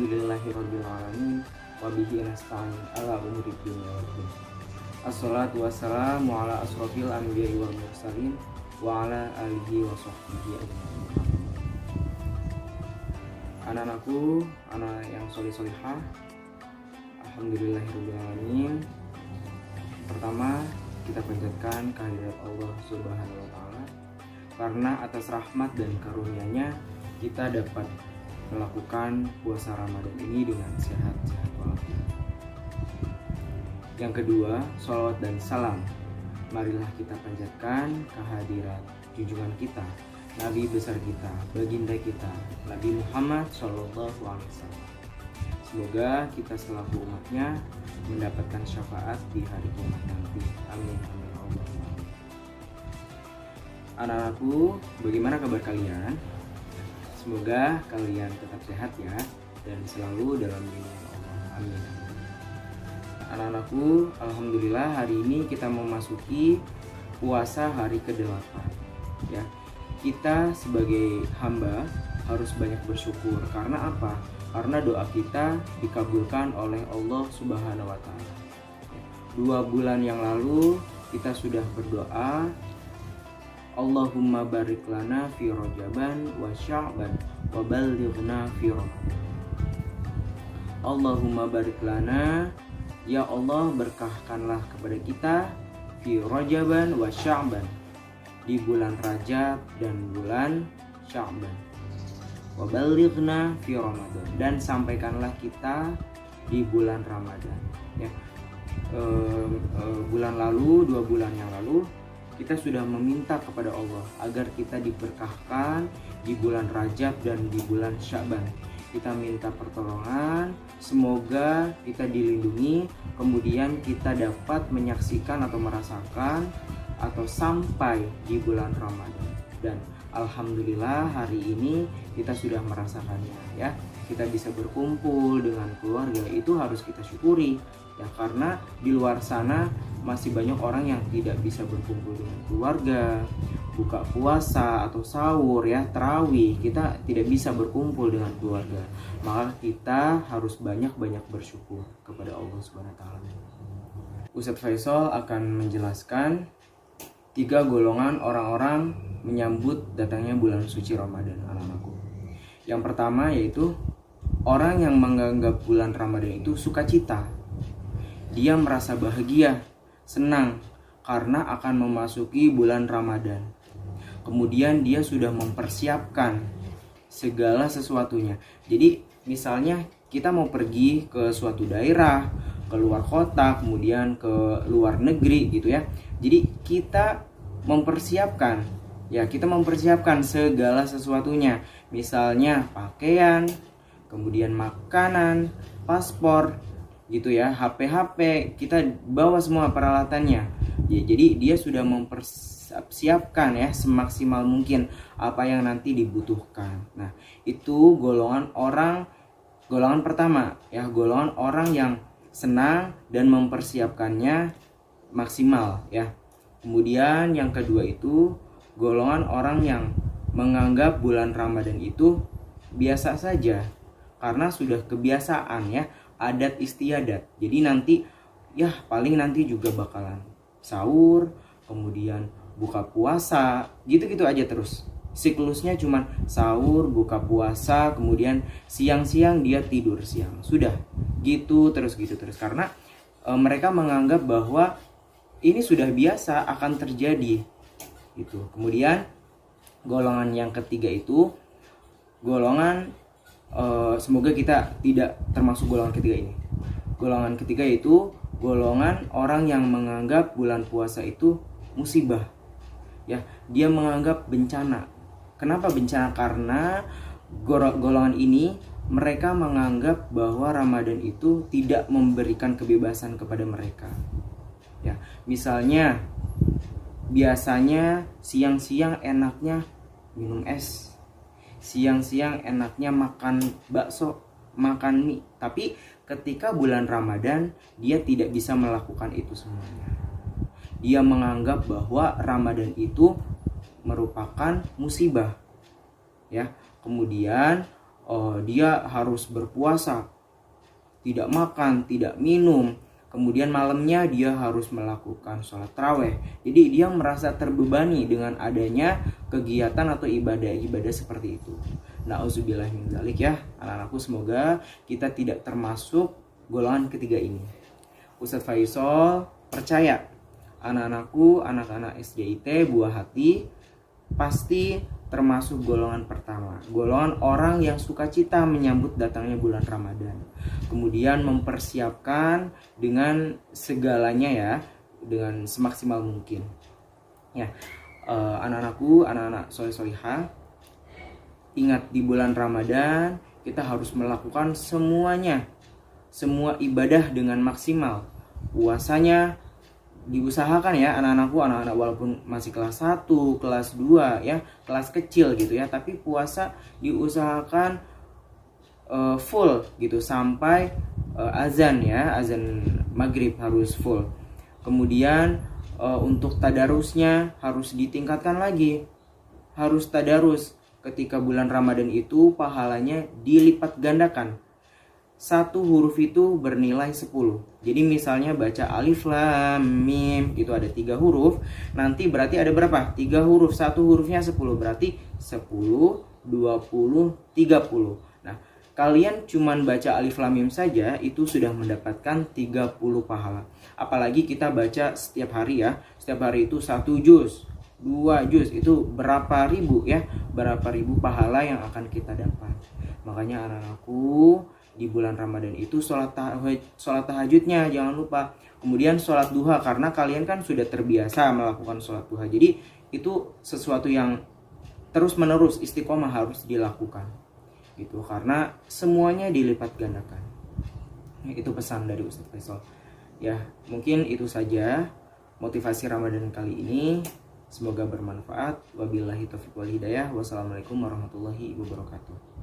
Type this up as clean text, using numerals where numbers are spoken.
Alhamdulillahirabbil alamin wa bihi nasta'in ala umuri dunya waddin. Assalatu wassalamu ala asrofil anbiya'i wal mursalin wa ala alihi wa sahbihi ajma'in. Anak-anakku, anak yang soleh-solehah, Alhamdulillahirabbil alamin. Pertama, kita panjatkan kehadirat Allah Subhanahu wa taala, karena atas rahmat dan karunia-Nya kita dapat melakukan puasa Ramadan ini dengan sehat-sehat walafiat. Yang kedua, sholawat dan salam marilah kita panjatkan kehadirat junjungan kita, Nabi besar kita, baginda kita, Nabi Muhammad SAW. Semoga kita selaku umatnya mendapatkan syafaat di hari kiamat nanti. Amin, amin, Allahumma. Anak-anakku, bagaimana kabar kalian? Semoga kalian tetap sehat ya, dan selalu dalam lindungan Allah. Amin. Anak-anakku, alhamdulillah hari ini kita memasuki puasa hari ke-8 ya. Kita sebagai hamba harus banyak bersyukur. Karena apa? Karena doa kita dikabulkan oleh Allah Subhanahu wa taala. 2 bulan yang lalu kita sudah berdoa, Allahumma barik lana fi Rajaban wa Sya'ban wa ballighna fi Ramadan. Allahumma barik lana, ya Allah berkahkanlah kepada kita fi Rajaban wa Sya'ban, di bulan Rajab dan bulan Sya'ban, wa ballighna fi Ramadan, dan sampaikanlah kita di bulan Ramadan ya. Bulan lalu, 2 bulan yang lalu kita sudah meminta kepada Allah agar kita diberkahkan di bulan Rajab dan di bulan Sya'ban. Kita minta pertolongan, semoga kita dilindungi, kemudian kita dapat menyaksikan atau merasakan atau sampai di bulan Ramadan. Dan alhamdulillah hari ini kita sudah merasakannya ya. Kita bisa berkumpul dengan keluarga, itu harus kita syukuri ya, karena di luar sana masih banyak orang yang tidak bisa berkumpul dengan keluarga, buka puasa atau sahur ya, tarawih, kita tidak bisa berkumpul dengan keluarga. Maka kita harus banyak-banyak bersyukur kepada Allah Subhanahu wa taala. Ustadz Faisal akan menjelaskan 3 golongan orang-orang menyambut datangnya bulan suci Ramadan, anak-anakku. Yang pertama yaitu orang yang menganggap bulan Ramadan itu sukacita. Dia merasa bahagia, senang karena akan memasuki bulan Ramadan. Kemudian dia sudah mempersiapkan segala sesuatunya. Jadi misalnya kita mau pergi ke suatu daerah, ke luar kota, kemudian ke luar negeri gitu ya. Jadi kita mempersiapkan ya, kita mempersiapkan segala sesuatunya. Misalnya pakaian, kemudian makanan, paspor gitu ya, HP kita bawa semua peralatannya ya. Jadi dia sudah mempersiapkan ya semaksimal mungkin apa yang nanti dibutuhkan. Nah, itu golongan pertama ya, golongan orang yang senang dan mempersiapkannya maksimal ya. Kemudian yang kedua itu golongan orang yang menganggap bulan Ramadan itu biasa saja karena sudah kebiasaan ya, adat istiadat. Jadi nanti ya paling nanti juga bakalan sahur, kemudian buka puasa, gitu-gitu aja terus. Siklusnya cuman sahur, buka puasa, kemudian siang-siang dia tidur siang. Sudah gitu terus karena mereka menganggap bahwa ini sudah biasa akan terjadi gitu. Kemudian golongan yang ketiga itu golongan semoga kita tidak termasuk golongan ketiga ini. Golongan ketiga yaitu golongan orang yang menganggap bulan puasa itu musibah ya. Dia menganggap bencana. Kenapa bencana? Karena golongan ini mereka menganggap bahwa Ramadan itu tidak memberikan kebebasan kepada mereka ya. Misalnya biasanya siang-siang enaknya minum es, siang-siang enaknya makan bakso, makan mie. Tapi ketika bulan Ramadan dia tidak bisa melakukan itu semuanya. Dia menganggap bahwa Ramadan itu merupakan musibah ya. Kemudian dia harus berpuasa, tidak makan, tidak minum. Kemudian malamnya dia harus melakukan sholat taraweh. Jadi dia merasa terbebani dengan adanya kegiatan atau ibadah-ibadah seperti itu. Nauzubillah min dzalik ya, anak-anakku, semoga kita tidak termasuk golongan ketiga ini. Ustadz Faisal percaya anak-anakku, anak-anak SDIT Buah Hati pasti termasuk golongan pertama, golongan orang yang sukacita menyambut datangnya bulan Ramadan, kemudian mempersiapkan dengan segalanya ya, dengan semaksimal mungkin ya. Anak-anakku, anak-anak soleh-solihah, ingat di bulan Ramadan kita harus melakukan semuanya, semua ibadah dengan maksimal. Puasanya diusahakan ya anak-anakku, anak-anak walaupun masih kelas 1, kelas 2 ya, kelas kecil gitu ya, tapi puasa diusahakan full gitu sampai azan ya, azan maghrib harus full. Kemudian untuk tadarusnya harus ditingkatkan lagi, harus tadarus. Ketika bulan Ramadan itu pahalanya dilipat gandakan. Satu huruf itu bernilai 10. Jadi misalnya baca alif lam mim itu ada 3 huruf, nanti berarti ada berapa? 3 huruf, satu hurufnya 10, berarti 10, 20, 30. Nah, kalian cuman baca alif lam mim saja itu sudah mendapatkan 30 pahala. Apalagi kita baca setiap hari ya. Setiap hari itu 1 juz, 2 juz, itu berapa ribu ya? Berapa ribu pahala yang akan kita dapat. Makanya anak-anakku, di bulan Ramadan itu sholat tahajudnya jangan lupa. Kemudian sholat duha, karena kalian kan sudah terbiasa melakukan sholat duha. Jadi itu sesuatu yang terus menerus istiqomah harus dilakukan gitu, karena semuanya dilipat gandakan. Itu pesan dari Ustadz Faisal ya. Mungkin itu saja motivasi Ramadan kali ini, semoga bermanfaat. Wabillahi taufiq wal hidayah. Wassalamualaikum warahmatullahi wabarakatuh.